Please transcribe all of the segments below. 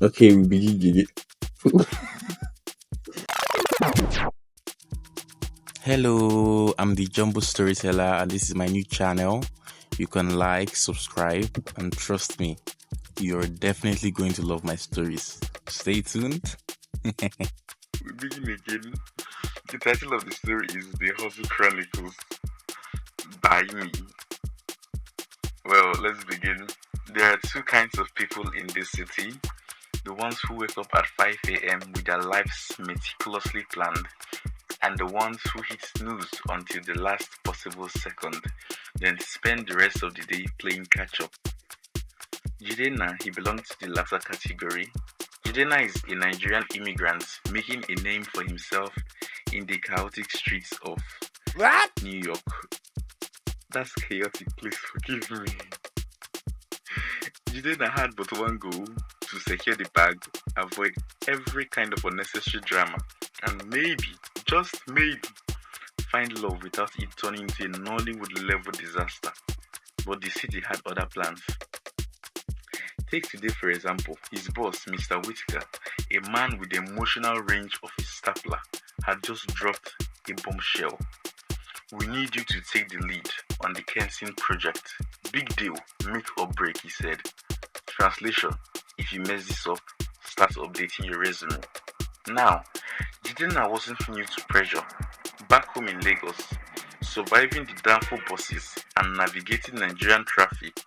Okay, we begin again. Hello, I'm the Jumbo Storyteller, and this is my new channel. You can like, subscribe, and trust me, you're definitely going to love my stories. Stay tuned. We begin again. The title of the story is The Hustle Chronicles by me. Well, let's begin. There are two kinds of people in this city. The ones who wake up at 5 a.m. with their lives meticulously planned, and the ones who hit snooze until the last possible second, then spend the rest of the day playing catch up. Jidenna, he belongs to the latter category. Jidenna is a Nigerian immigrant making a name for himself in the chaotic streets of What? New York. That's chaotic, please forgive me. Jidenna had but one goal: to secure the bag, avoid every kind of unnecessary drama, and maybe, just maybe, find love without it turning into a Nollywood level disaster. But the city had other plans. Take today for example, his boss, Mr. Whitaker, a man with the emotional range of a stapler, had just dropped a bombshell. We need you to take the lead on the Kensington project. Big deal, make or break, he said. Translation: if you mess this up, start updating your resume. Now, Jidenna wasn't new to pressure. Back home in Lagos, surviving the downfall buses and navigating Nigerian traffic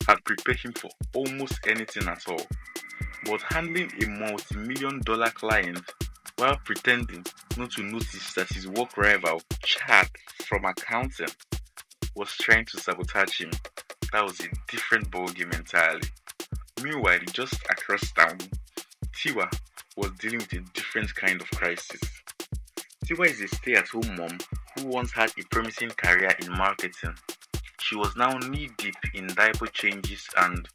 had prepared him for almost anything at all. But handling a multi-million-dollar client while pretending not to notice that his work rival, Chad from accounting, was trying to sabotage him, that was a different ballgame entirely. Meanwhile, just across town, Tiwa was dealing with a different kind of crisis. Tiwa is a stay-at-home mom who once had a promising career in marketing. She was now knee-deep in diaper changes and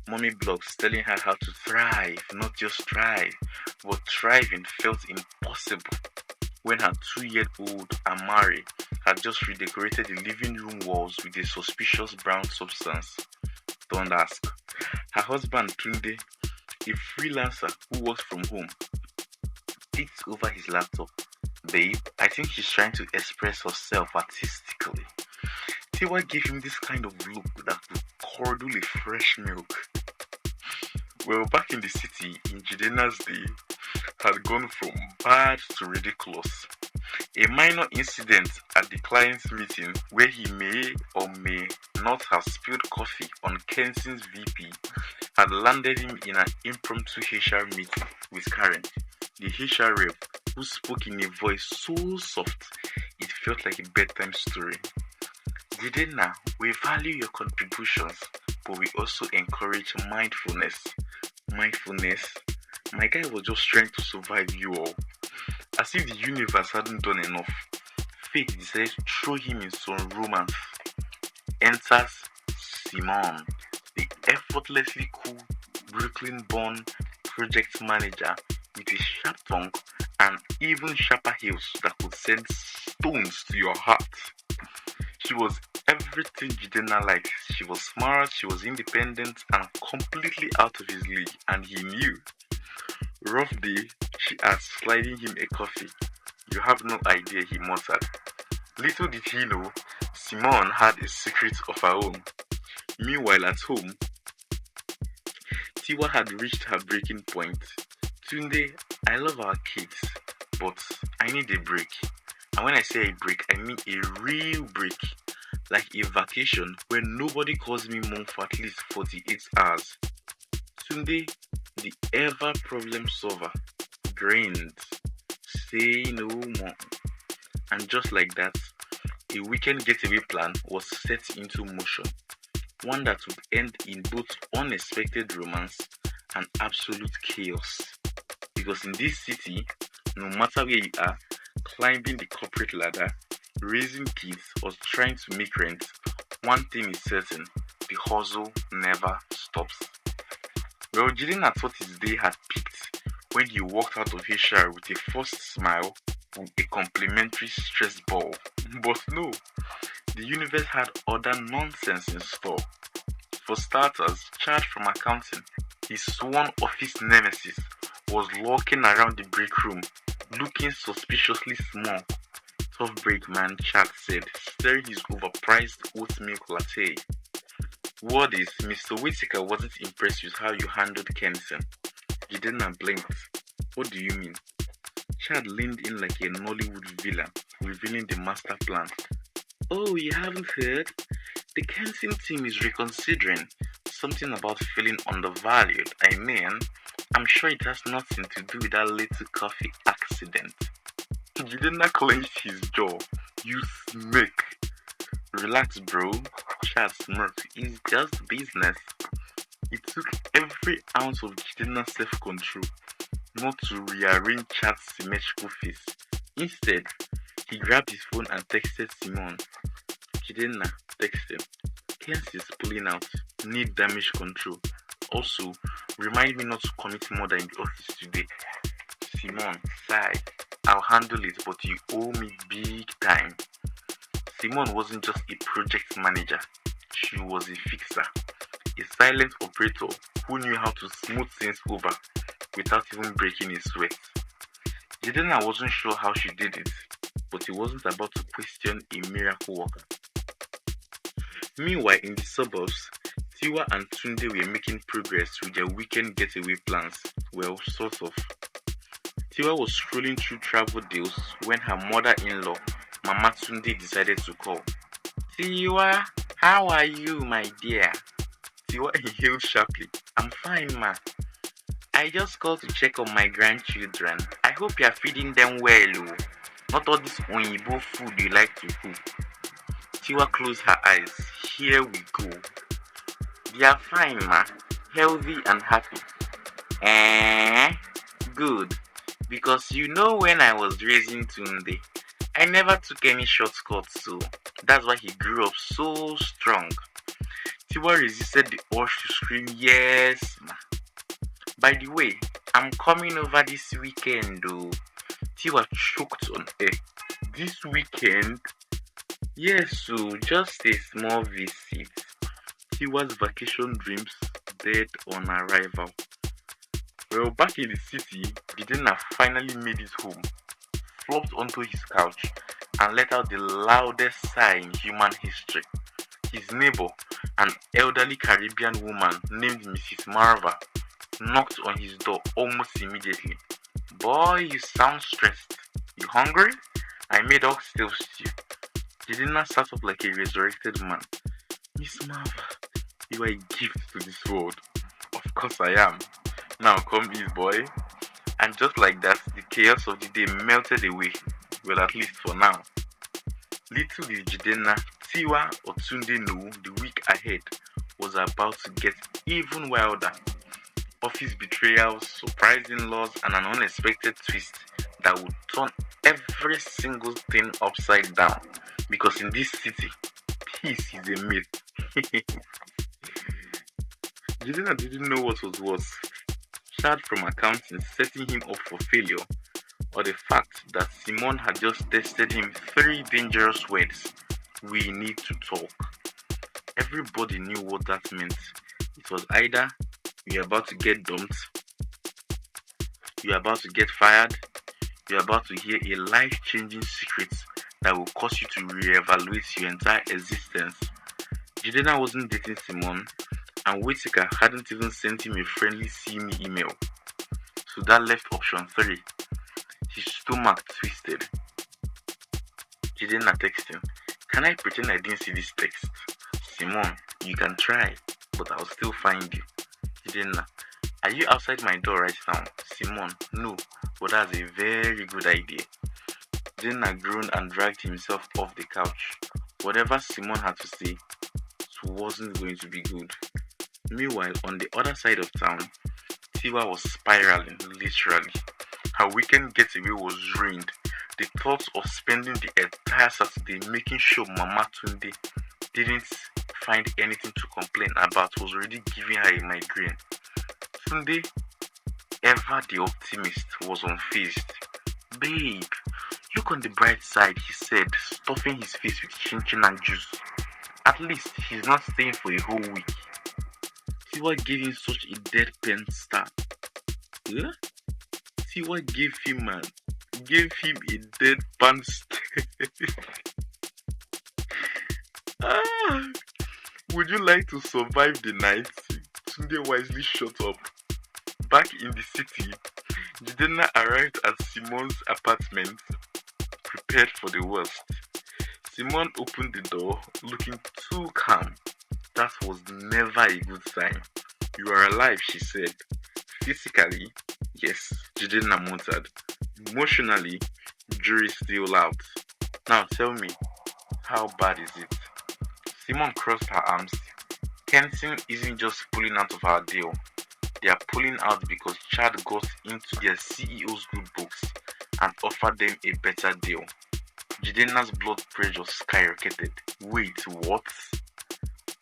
mommy blogs telling her how to thrive, not just thrive, but thriving felt impossible when her 2-year-old Amari had just redecorated the living room walls with a suspicious brown substance. Don't ask. Her husband Tunde, a freelancer who works from home, picked over his laptop. Babe, I think she's trying to express herself artistically. Tiwa gave him this kind of look that would curdle a fresh milk. Well, back in the city, in Jidenna's day, had gone from bad to ridiculous. A minor incident at the client's meeting where he may or may not have spilled coffee on Kensington's VP had landed him in an impromptu HR meeting with Karen, the HR rep, who spoke in a voice so soft it felt like a bedtime story. Jidenna, we value your contributions, but we also encourage mindfulness. Mindfulness? My guy was just trying to survive you all. As if the universe hadn't done enough, fate decided to throw him in some romance. Enters Simone, the effortlessly cool Brooklyn-born project manager with a sharp tongue and even sharper heels that could send stones to your heart. She was everything Jidenna liked. She was smart, she was independent, and completely out of his league, and he knew. Rough day, she asked, sliding him a coffee. You have no idea, he muttered. Little did he know, Simone had a secret of her own. Meanwhile, at home, Tiwa had reached her breaking point. Tunde, I love our kids, but I need a break. And when I say a break, I mean a real break. Like a vacation where nobody calls me mom for at least 48 hours. Tunde, the ever problem solver, grinned, say no more. And just like that, a weekend getaway plan was set into motion. One that would end in both unexpected romance and absolute chaos. Because in this city, no matter where you are, climbing the corporate ladder, raising kids, or trying to make rent, one thing is certain: the hustle never stops. Well, Jidenna thought his day had peaked when he walked out of HR with a forced smile and a complimentary stress ball. But no, the universe had other nonsense in store. For starters, Chad from accounting, his sworn office nemesis was lurking around the break room, looking suspiciously small. Tough break man, Chad said, stirring his overpriced oat milk latte. Word is, Mr. Whitaker wasn't impressed with how you handled Kenson. Jidenna blinked. What do you mean? Chad leaned in like a Nollywood villain, revealing the master plan. Oh, you haven't heard? The Kenson team is reconsidering. Something about feeling undervalued. I mean, I'm sure it has nothing to do with that little coffee accident. Jidenna clenched his jaw. You snake. Relax, bro. Chad smirked. It's just business. It took every ounce of Jidenna's self-control not to rearrange Chad's symmetrical face. Instead, he grabbed his phone and texted Simon. Jidenna texted, Kens is pulling out. Need damage control. Also, remind me not to commit murder in the office today. Simon sighed. I'll handle it, but you owe me big time. Simon wasn't just a project manager. She was a fixer. A silent operator who knew how to smooth things over without even breaking a sweat. Jidenna wasn't sure how she did it, but he wasn't about to question a miracle worker. Meanwhile, in the suburbs, Tiwa and Tunde were making progress with their weekend getaway plans. Well, sort of. Tiwa was scrolling through travel deals when her mother-in-law, Mama Tunde, decided to call. Tiwa, how are you, my dear? Tiwa inhaled sharply. I'm fine, ma. I just called to check on my grandchildren. I hope you are feeding them well, oh. Not all this Oyibo food you like to cook. Tiwa closed her eyes. Here we go. They are fine, ma. Healthy and happy. Good. Because you know when I was raising Tunde, I never took any shortcuts, so that's why he grew up so strong. Tiwa resisted the urge to scream, yes, ma. By the way, I'm coming over this weekend, though. Tiwa choked on air. This weekend? Yes, so just a small visit. Tiwa's vacation dreams dead on arrival. Well, back in the city, Jidenna finally made it home, flopped onto his couch, and let out the loudest sigh in human history. His neighbor, an elderly Caribbean woman named Mrs. Marva, knocked on his door almost immediately. Boy, you sound stressed. You hungry? I made oxtail stew. Jidenna sat up like a resurrected man. Miss Marva, you are a gift to this world. Of course I am. Now come eat, boy. And just like that, the chaos of the day melted away. Well, at least for now. Little did Jidenna, Tiwa, or Tunde know the week ahead was about to get even wilder. Office betrayals, surprise in-laws, and an unexpected twist that would turn every single thing upside down. Because in this city, peace is a myth. Jidenna didn't know what was worse. Chad from accounting setting him up for failure, or the fact that Simon had just tested him 3 dangerous words. We need to talk. Everybody knew what that meant. It was either you're about to get dumped, you're about to get fired, you're about to hear a life-changing secret that will cause you to reevaluate your entire existence. Jidenna wasn't dating Simon, and Whitaker hadn't even sent him a friendly see me email. So that left option 3. His stomach twisted. Jidenna texted, can I pretend I didn't see this text? Simon, you can try, but I'll still find you. Jidenna, are you outside my door right now? Simon, no, but that's a very good idea. Jidenna groaned and dragged himself off the couch. Whatever Simon had to say, it wasn't going to be good. Meanwhile, on the other side of town, Tiwa was spiraling, literally. Her weekend getaway was ruined. The thought of spending the entire Saturday making sure Mama Tunde didn't find anything to complain about was already giving her a migraine. Tunde, ever the optimist, was unfazed. Babe, look on the bright side, he said, stuffing his face with chin chin and juice. At least he's not staying for a whole week. See what gave him such a deadpan star. Yeah? See what gave him, man. Gave him a deadpan star. Ah, would you like to survive the night? Tunde wisely shut up. Back in the city, Jidenna arrived at Simon's apartment, prepared for the worst. Simon opened the door, looking too calm. That was never a good sign. You are alive, she said. Physically, yes, Jidenna muttered. Emotionally, jury still out. Now tell me, how bad is it? Simon crossed her arms. Kenton isn't just pulling out of our deal. They are pulling out because Chad got into their CEO's good books and offered them a better deal. Jidenna's blood pressure skyrocketed. Wait, what?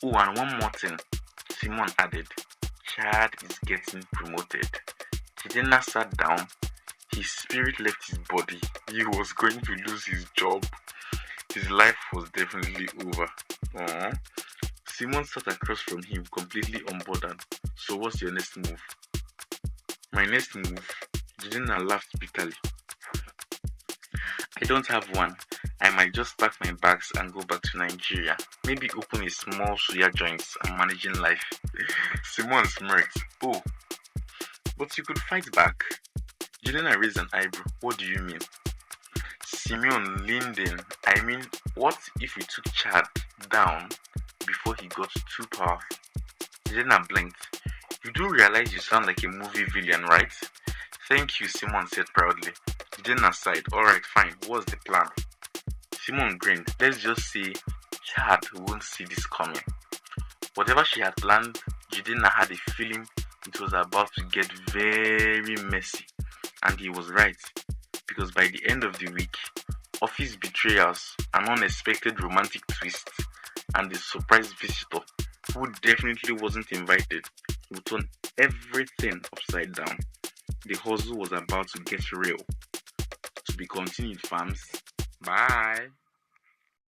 Oh, and one more thing, Simon added. Chad is getting promoted. Jidenna sat down. His spirit left his body. He was going to lose his job. His life was definitely over. Aww. Simon sat across from him, completely unbothered. So what's your next move? My next move? Jidenna laughed bitterly. I don't have one. I might just pack my bags and go back to Nigeria. Maybe open a small suya joint and managing life. Simon smirked. Oh, but you could fight back. Jidenna raised an eyebrow. What do you mean? Simeon leaned in. I mean, what if we took Chad down before he got too powerful? Jidenna blinked. You do realize you sound like a movie villain, right? Thank you, Simon said proudly. Jidenna sighed. Alright, fine. What's the plan? Simon grinned. Let's just say Chad won't see this coming. Whatever she had planned, Jidenna had a feeling it was about to get very messy. And he was right. Because by the end of the week, office betrayals, an unexpected romantic twist, and the surprise visitor, who definitely wasn't invited, would turn everything upside down. The hustle was about to get real. To be continued, fams. Bye.